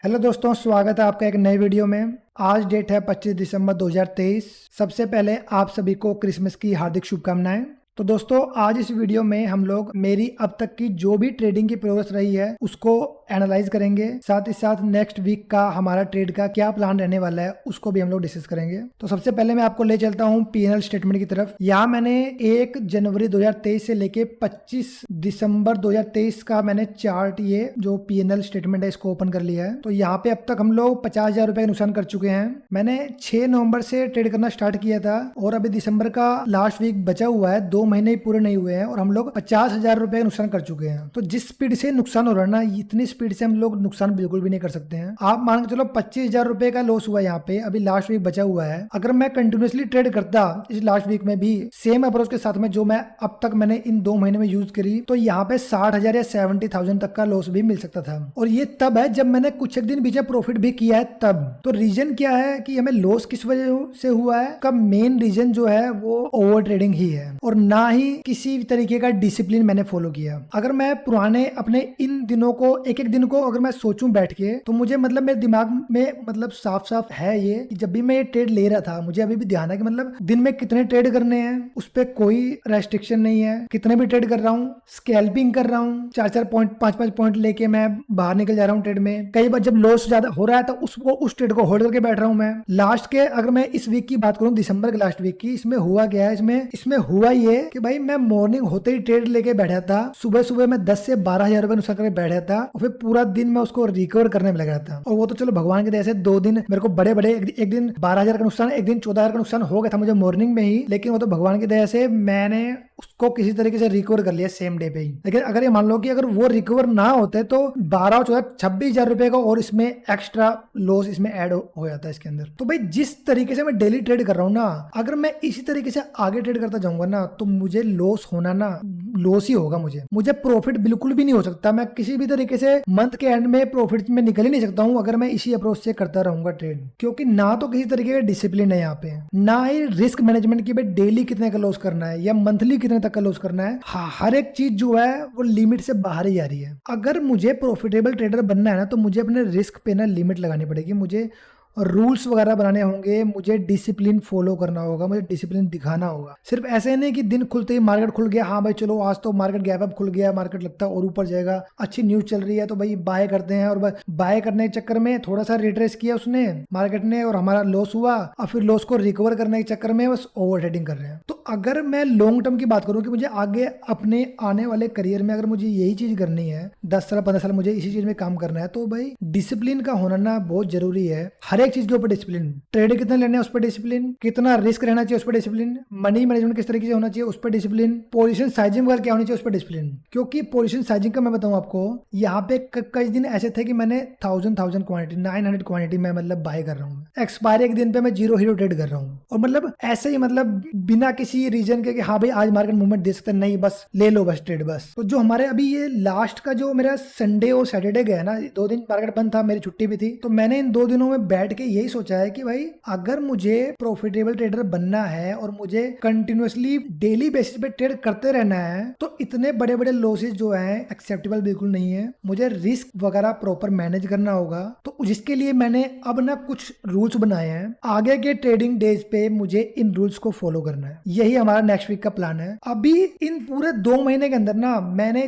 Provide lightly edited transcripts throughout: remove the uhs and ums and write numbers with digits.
Hello दोस्तों, स्वागत है आपका एक नए वीडियो में। आज डेट है 25 दिसंबर 2023। सबसे पहले आप सभी को क्रिसमस की हार्दिक शुभकामनाएं। तो दोस्तों, आज इस वीडियो में हम लोग मेरी अब तक की जो भी ट्रेडिंग की प्रोग्रेस रही है उसको एनालाइज करेंगे। साथ ही साथ नेक्स्ट वीक का हमारा ट्रेड का क्या प्लान रहने वाला है उसको भी हम लोग डिस्कस करेंगे। तो सबसे पहले मैं आपको ले चलता हूं पीएनएल स्टेटमेंट की तरफ। यहाँ मैंने 1 जनवरी 2023 से लेके 25 दिसंबर 2023 का मैंने चार्ट, ये जो पीएनएल स्टेटमेंट है, इसको ओपन कर लिया है। तो यहाँ पे अब तक हम लोग 50,000 रुपए का नुकसान कर चुके हैं। मैंने 6 नवंबर से ट्रेड करना स्टार्ट किया था और अभी दिसंबर का लास्ट वीक बचा हुआ है, 2 महीने पूरे नहीं हुए हैं और हम लोग 50,000 रुपए का नुकसान कर चुके हैं। तो जिस स्पीड से नुकसान हो रहा है ना, इतनी स्पीड से हम लोग नुकसान बिल्कुल भी नहीं कर सकते हैं। आप मान के चलो 25,000 रुपए का लॉस हुआ यहाँ पे, अभी लास्ट वीक बचा हुआ है। अगर मैं कंटिन्यूसली ट्रेड करता इस लास्ट वीक में भी सेम अप्रोच के साथ में जो मैं अब तक मैंने इन 2 महीने में यूज करी, तो यहाँ पे 60,000 या 70,000 तक का लॉस भी मिल सकता था। और ये तब है जब मैंने कुछ एक दिन पीछे प्रॉफिट भी किया है तब। तो रीजन क्या है कि हमें लॉस किस वजह से हुआ है, का मेन रीजन जो है वो ओवर ट्रेडिंग ही है और ना ही किसी तरीके का डिसिप्लिन मैंने फॉलो किया। अगर मैं पुराने अपने इन दिनों को, एक एक दिन को अगर मैं सोचूं बैठ के, तो मुझे मतलब मेरे दिमाग में मतलब साफ साफ है ये कि जब भी मैं ये ट्रेड ले रहा था, मुझे अभी भी ध्यान है कि मतलब दिन में कितने ट्रेड करने हैं, उस पर कोई रेस्ट्रिक्शन नहीं है। कितने भी ट्रेड कर रहा हूँ, स्कैल्पिंग कर रहा हूँ, 4-4 पॉइंट 5-5 पॉइंट लेके मैं बाहर निकल जा रहा हूँ ट्रेड में। कई बार जब लॉस ज्यादा हो रहा है तो उस ट्रेड को होल्ड करके बैठ रहा हूँ मैं। लास्ट के, अगर मैं इस वीक की बात करूँ, दिसंबर के लास्ट वीक की, इसमें हुआ क्या है, इसमें हुआ ये कि भाई मैं मॉर्निंग होते ही ट्रेड लेके बैठा था। सुबह सुबह मैं 10 से 12,000 रुपए नुकसान करके बैठा था और फिर पूरा दिन मैं उसको रिकवर करने में लगा था। और वो तो चलो भगवान की दया से 2 दिन मेरे को बड़े बड़े, एक दिन 12,000 का नुकसान, एक दिन 14,000 का नुकसान हो गया था मुझे मॉर्निंग में ही, लेकिन वो तो भगवान की दया से मैंने उसको किसी तरीके से रिकवर कर लिया सेम डे पे ही। लेकिन अगर ये मान लो कि अगर वो रिकवर ना होते तो 12, 14, 26,000 रुपए का और इसमें एक्स्ट्रा लॉस इसमें ऐड हो जाता है इसके अंदर। तो भाई जिस तरीके से मैं डेली ट्रेड कर रहा हूँ ना, अगर मैं इसी तरीके से आगे ट्रेड करता जाऊंगा ना, तो मुझे लॉस होना ना, लॉस ही होगा। मुझे प्रॉफिट बिल्कुल भी नहीं हो सकता। मैं किसी भी तरीके से मंथ के एंड में प्रॉफिट में निकल ही नहीं सकता हूँ अगर मैं इसी अप्रोच से करता रहूंगा ट्रेड, क्योंकि ना तो किसी तरीके का डिसिप्लिन है यहाँ पे, ना ही रिस्क मैनेजमेंट की भाई डेली कितने का लॉस करना है या मंथली कितने तक का लॉस करना है। हर एक चीज जो है वो लिमिट से बाहर ही आ रही है। अगर मुझे प्रॉफिटेबल ट्रेडर बनना है ना, तो मुझे अपने रिस्क पे ना लिमिट लगानी पड़ेगी, मुझे रूल्स वगैरह बनाने होंगे, मुझे डिसिप्लिन फॉलो करना होगा, मुझे डिसिप्लिन दिखाना होगा। सिर्फ ऐसे नहीं कि दिन खुलते ही मार्केट खुल गया, हाँ भाई चलो आज तो मार्केट गैप अप खुल गया, मार्केट लगता है और ऊपर जाएगा, अच्छी न्यूज चल रही है तो भाई बाय करते हैं, और बाय करने के चक्कर में थोड़ा सा रिट्रेस किया उसने मार्केट ने और हमारा लॉस हुआ, और फिर लॉस को रिकवर करने के चक्कर में बस ओवर ट्रेडिंग कर रहे हैं। तो अगर मैं लॉन्ग टर्म की बात करूं कि मुझे आगे अपने आने वाले करियर में अगर मुझे यही चीज करनी है, 10 साल 15 साल मुझे इसी चीज में काम करना है, तो भाई डिसिप्लिन का होना ना बहुत जरूरी है। हर एक चीज के ऊपर डिसिप्लिन, ट्रेड कितना लेना है उस पर डिसिप्लिन, कितना रिस्क रहना चाहिए उस पर डिसिप्लिन, मनी मैनेजमेंट किस तरीके से होना चाहिए उस पर डिसिप्लिन, पोजीशन साइजिंग वगैरह क्या होनी चाहिए उस पर डिसिप्लिन। क्योंकि पोजीशन साइजिंग का मैं बताऊं आपको, यहाँ पे कई दिन ऐसे थे कि मैंने 1000 क्वांटिटी, 900 क्वांटिटी में मतलब बाय कर रहा हूँ, एक्सपायरी एक दिन पे मैं 0 हीरो ट्रेड कर रहा हूँ, और मतलब ऐसे ही मतलब बिना किसी रीजन के कि हाँ भाई आज मार्केट मूवमेंट दे सकता है, नहीं बस ले लो बस ट्रेड बस। तो जो हमारे अभी ये लास्ट का जो मेरा संडे और सैटरडे गया ना, 2 दिन मार्केट बंद था, मेरी छुट्टी भी थी, तो मैंने इन 2 दिनों में बैठ के यही सोचा है कि भाई अगर मुझे प्रॉफिटेबल ट्रेडर बनना है और मुझे कंटिन्यूअसली डेली बेसिस पे ट्रेड करते रहना है, तो इतने बड़े बड़े लॉसेस जो हैं एक्सेप्टेबल बिल्कुल नहीं है। मुझे रिस्क वगैरह प्रॉपर मैनेज करना होगा। तो जिसके लिए मैंने अब ना कुछ रूल्स बनाए हैं, आगे के ट्रेडिंग डेज पे मुझे इन रूल्स को फॉलो करना है। यही हमारा नेक्स्ट वीक का प्लान है। अभी इन पूरे 2 महीने के अंदर ना, मैंने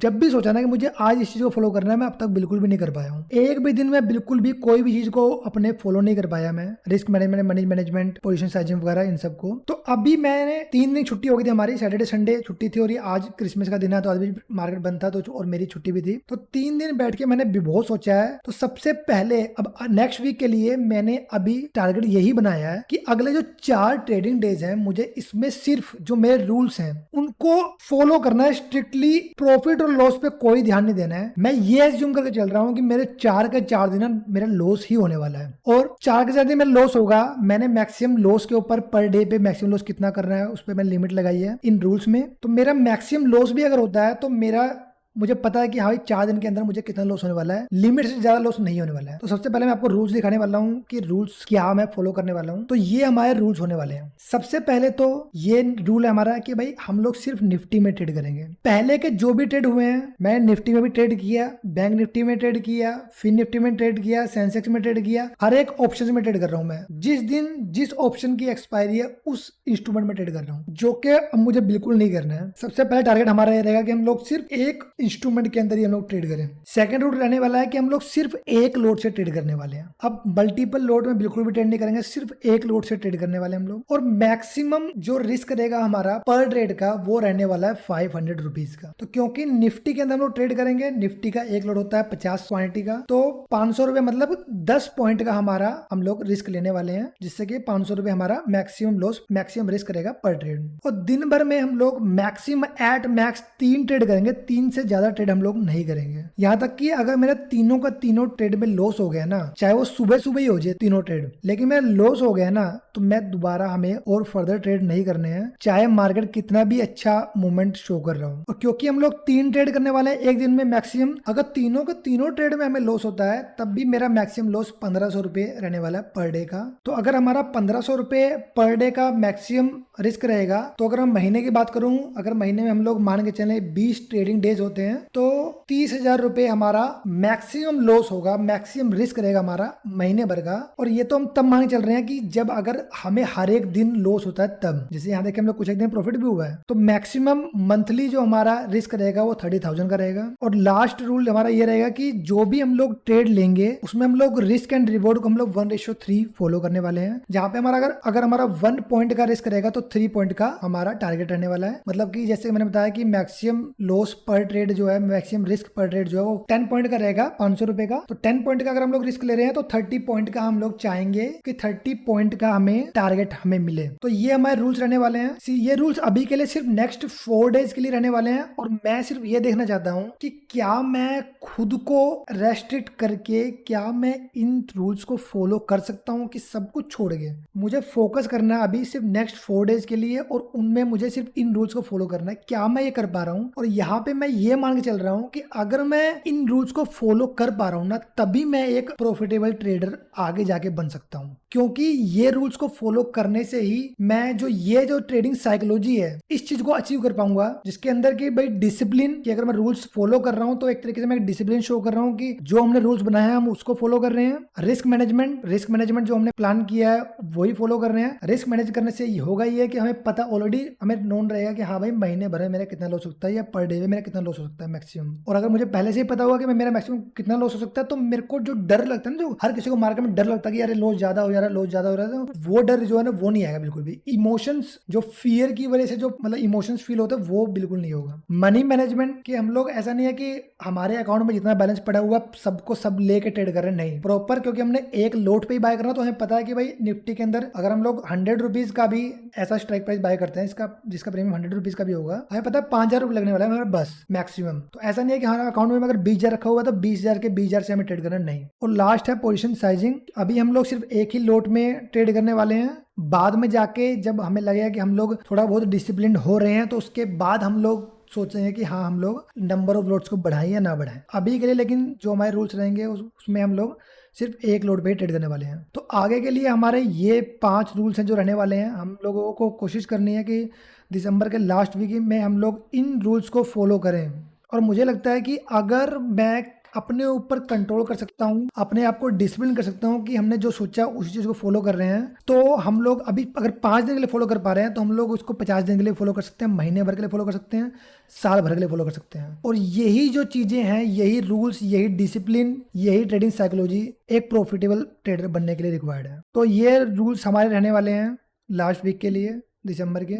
जब भी सोचा ना कि मुझे आज इस चीज को फॉलो करना है, मैं अब तक बिल्कुल भी नहीं कर पाया हूँ। एक भी दिन में बिल्कुल भी कोई भी चीज को अपने फॉलो नहीं कर पाया मैं, risk management, money management, position sizing वगैरह इन सबको। तो अभी मैंने 3 दिन छुट्टी हो गई थी हमारी, सैटरडे संडे छुट्टी थी और ये आज क्रिसमस का दिन है तो आज भी मार्केट बंद था, तो और मेरी छुट्टी भी थी। तो 3 दिन बैठ के मैंने बहुत सोचा है। तो सबसे पहले अब नेक्स्ट वीक के लिए मैंने अभी टारगेट यही बनाया है कि अगले जो 4 ट्रेडिंग डेज हैं, मुझे इसमें सिर्फ जो मेरे रूल्स हैं उनको फॉलो करना है स्ट्रिक्टली। प्रॉफिट और लॉस पे कोई ध्यान नहीं देना है। मैं ये एज्यूम करके चल रहा हूँ कि मेरे 4 के 4 दिन मेरा लॉस ही होने वाला है, और 4 के 4 दिन मेरा लॉस होगा। मैंने मैक्सिमम लॉस के ऊपर पर डे पे मैक्सिमम लॉस कितना करना है उस पर मैंने लिमिट लगाई है इन रूल्स में। तो मेरा मैक्सिमम लॉस भी अगर होता है तो मेरा मुझे पता है कि हाँ भाई 4 दिन के अंदर मुझे कितना लॉस होने वाला है, लिमिट से ज्यादा लॉस नहीं होने वाला है। तो सबसे पहले मैं आपको रूल्स दिखाने वाला हूँ कि रूल्स क्या मैं फॉलो करने वाला हूँ। तो ये हमारे रूल्स होने वाले हैं। सबसे पहले तो ये रूल है हमारा कि भाई हम लोग सिर्फ निफ्टी में ट्रेड करेंगे। पहले के जो भी ट्रेड हुए हैं, मैं निफ्टी में भी ट्रेड किया, बैंक निफ्टी में ट्रेड किया, फिन निफ्टी में ट्रेड किया, सेंसेक्स में ट्रेड किया, हर एक ऑप्शन में ट्रेड कर रहा हूँ मैं। जिस दिन जिस ऑप्शन की एक्सपायरी है उस इंस्ट्रूमेंट में ट्रेड कर रहा हूँ, जो कि अब मुझे बिल्कुल नहीं करना है। सबसे पहले टारगेट हमारा ये रहेगा कि हम लोग सिर्फ एक इंस्ट्रूमेंट के अंदर ही हम लोग ट्रेड करें। सेकंड रूल रहने वाला है कि हम लोग सिर्फ एक लोड से ट्रेड करने वाले हैं। अब मल्टीपल लोड में बिल्कुल भी ट्रेड नहीं करेंगे, सिर्फ एक लोड से ट्रेड करने वाले हम लोग। और मैक्सिमम जो रिस्क रहेगा हमारा पर ट्रेड का वो रहने वाला है 500 रुपीज का। तो क्योंकि निफ्टी के अंदर हम लोग ट्रेड करेंगे, निफ्टी का एक लोड होता है 50 क्वांटिटी का, तो 500 रुपए मतलब 10 पॉइंट का हमारा हम लोग रिस्क लेने वाले हैं, जिससे कि 500 रुपए हमारा मैक्सिमम लॉस मैक्सिमम रिस्क रहेगा पर ट्रेड। और दिन भर में हम लोग मैक्सिमम एट मैक्स 3 ट्रेड करेंगे, 3 से ज्यादा ट्रेड हम लोग नहीं करेंगे। यहाँ तक कि अगर मेरा तीनों का तीनों ट्रेड में लॉस हो गया ना, चाहे वो सुबह सुबह ही हो जाए तीनों ट्रेड, लेकिन मेरा लॉस हो गया ना, तो मैं दोबारा हमें और फर्दर ट्रेड नहीं करने हैं, चाहे मार्केट कितना भी अच्छा मूवमेंट शो कर रहा हूँ। और क्योंकि हम लोग 3 ट्रेड करने वाले हैं एक दिन में मैक्सिमम, अगर तीनों का तीनों ट्रेड में हमें लॉस होता है तब भी मेरा मैक्सिमम लॉस 1500 रुपए रहने वाला है पर डे का। तो अगर हमारा 1500 रुपए पर डे का मैक्सिमम रिस्क रहेगा, तो अगर हम महीने की बात करूं, अगर महीने में हम लोग मान के चले 20 ट्रेडिंग डेज होते हैं, तो 30,000 रुपए हमारा मैक्सिमम लॉस होगा, मैक्सिमम रिस्क रहेगा हमारा महीने भर का। और ये तो हम तब मान के चल रहे हैं कि जब अगर हमें हर एक दिन लॉस होता है तब, जैसे यहाँ देखिए हम लोग कुछ एक दिन प्रॉफिट भी हुआ है, तो मैक्सिमम मंथली जो हमारा रिस्क रहेगा वो 30,000 का रहेगा। और लास्ट रूल हमारा ये रहेगा कि जो भी हम लोग ट्रेड लेंगे उसमें हम लोग रिस्क एंड रिवॉर्ड को हम लोग 1:3 फॉलो करने वाले हैं, जहां पे हमारा अगर हमारा 1 पॉइंट का रिस्क रहेगा तो 3 पॉइंट का हमारा टारगेट रहने वाला है। मतलब कि जैसे मैंने बताया कि मैक्सिमम लॉस पर ट्रेड जो है, मैक्सिमम रिस्क पर ट्रेड जो है वो 10 पॉइंट का रहेगा, 500 रुपए का। तो 10 पॉइंट का अगर हम लोग रिस्क ले रहे हैं तो 30 पॉइंट का हम लोग चाहेंगे कि 30 पॉइंट का हमें टारगेट हमें मिले। तो ये हमारे रूल्स रहने वाले हैं। ये रूल्स अभी के लिए सिर्फ नेक्स्ट 4 डेज के लिए रहने वाले हैं। और मैं सिर्फ ये देखना चाहता हूँ कि क्या मैं खुद को रेस्ट्रिक्ट करके क्या मैं इन रूल्स को फॉलो कर सकता हूँ कि सब कुछ छोड़ के मुझे फोकस करना है अभी सिर्फ नेक्स्ट 4 डेज के लिए, और उनमें मुझे सिर्फ इन रूल्स को फॉलो करना है। क्या मैं ये कर पा रहा हूँ? और यहाँ पे मैं ये मान के चल रहा हूँ कि अगर मैं इन रूल्स को फॉलो कर पा रहा हूँ ना, तभी मैं एक प्रॉफिटेबल ट्रेडर आगे जाके बन सकता हूँ। क्योंकि ये रूल्स को फॉलो करने से ही मैं जो ट्रेडिंग साइकोलॉजी है इस चीज को अचीव कर पाऊंगा, जिसके अंदर की भाई डिसिप्लिन, कि अगर मैं रूल्स फॉलो कर रहा हूँ तो एक तरीके से मैं एक डिसिप्लिन शो कर रहा हूँ कि जो हमने रूल्स बनाए हैं हम उसको फॉलो कर रहे हैं। रिस्क मैनेजमेंट जो हमने प्लान किया है वही फॉलो कर रहे हैं। रिस्क मैनेज करने से होगा ये कि हमें पता ऑलरेडी हमें नोन रहेगा कि हाँ भाई महीने भर में मेरा कितना लॉस हो सकता है या पर डे में मेरा कितना लॉस हो सकता है मैक्सिमम। और अगर मुझे पहले से ही पता होगा कि मेरा मैक्सिमम कितना लॉस हो सकता है, तो मेरे को जो डर लगता है ना, जो हर किसी को मार्केट में डर लगता है कि यार लॉस ज्यादा हो जा रहा है, लॉस ज्यादा हो रहा है, तो वो डर जो है ना वो नहीं आएगा बिल्कुल भी। इमोशंस जो फियर की वजह से जो मतलब इमोशंस फील होते हैं वो बिल्कुल नहीं होगा। मनी मैनेजमेंट कि हम लोग ऐसा नहीं है कि हमारे अकाउंट में जितना बैलेंस पड़ा हुआ सबको सब लेके ट्रेड कर रहे हैं, नहीं, प्रॉपर क्योंकि हमने एक लोट पे ही बाय करना, तो हमें पता है कि भाई निफ्टी के अंदर अगर हम लोग 100 रुपीज का भी ऐसा स्ट्राइक प्राइस बाय करते हैं इसका जिसका प्रीमियम 100 रुपीज का भी होगा, हमें पता है 5,000 रुपए लगने वाला है हमारे बस मैक्सिमम। तो ऐसा नहीं है कि हमारे अकाउंट में अगर 20,000 रखा हुआ तो 20,000 के 20,000 से हमें ट्रेड करना नहीं। और लास्ट है पोजीशन साइजिंग। अभी हम लोग सिर्फ एक ही लोट में ट्रेड करने वाले हैं। बाद में जाके जब हमें लगेगा कि हम लोग थोड़ा बहुत डिसिप्लिन हो रहे हैं तो उसके बाद हम लोग सोचेंगे कि हाँ हम लोग नंबर ऑफ लोड्स को बढ़ाएं या ना बढ़ाएं। अभी के लिए लेकिन जो हमारे रूल्स रहेंगे उसमें हम लोग सिर्फ एक लोड पे ही ट्रेड करने वाले हैं। तो आगे के लिए हमारे ये 5 रूल्स हैं जो रहने वाले हैं। हम लोगों को कोशिश करनी है कि दिसंबर के लास्ट वीक में हम लोग इन रूल्स को फॉलो करें। और मुझे लगता है कि अगर मैं अपने ऊपर कंट्रोल कर सकता हूँ, अपने आप को डिसिप्लिन कर सकता हूँ कि हमने जो सोचा उसी चीज को फॉलो कर रहे हैं, तो हम लोग अभी अगर 5 दिन के लिए फॉलो कर पा रहे हैं तो हम लोग उसको 50 दिन के लिए फॉलो कर सकते हैं, महीने भर के लिए फॉलो कर सकते हैं, साल भर के लिए फॉलो कर सकते हैं। और यही जो चीजें हैं, यही रूल्स, यही डिसिप्लिन, यही ट्रेडिंग साइकोलॉजी एक प्रॉफिटेबल ट्रेडर बनने के लिए रिक्वायर्ड है। तो ये रूल्स हमारे रहने वाले हैं लास्ट वीक के लिए दिसंबर के।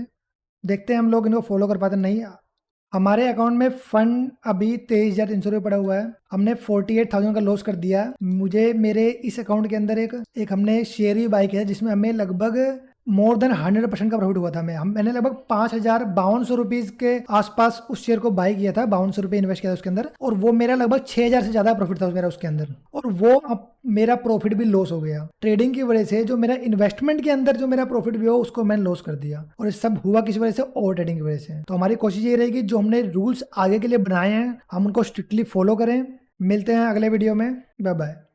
देखते हैं हम लोग इनको फॉलो कर पाते नहीं। हमारे अकाउंट में फंड अभी 23,300 रुपये पड़ा हुआ है। हमने 48,000 का लॉस कर दिया। मुझे मेरे इस अकाउंट के अंदर एक हमने शेयर भी बाय किया जिसमें हमें लगभग मोर देन 100% का प्रॉफिट हुआ था। मैंने लगभग 5,5200 रुपीज के आसपास उस शेयर को बाई किया था, 5200 रुपये इन्वेस्ट किया था उसके अंदर, और वो मेरा लगभग 6,000 से ज्यादा प्रॉफिट था मेरा उसके अंदर। और वो अब मेरा प्रॉफिट भी लॉस हो गया ट्रेडिंग की वजह से। जो मेरा इन्वेस्टमेंट के अंदर जो मेरा प्रॉफिट भी हो उसको मैंने लॉस कर दिया, और ये सब हुआ किस वजह से? ओवर ट्रेडिंग की वजह से। तो हमारी कोशिश ये रहेगी जो हमने रूल्स आगे के लिए बनाए हैं हम उनको स्ट्रिक्टली फॉलो करें। मिलते हैं अगले वीडियो में, बाय बाय।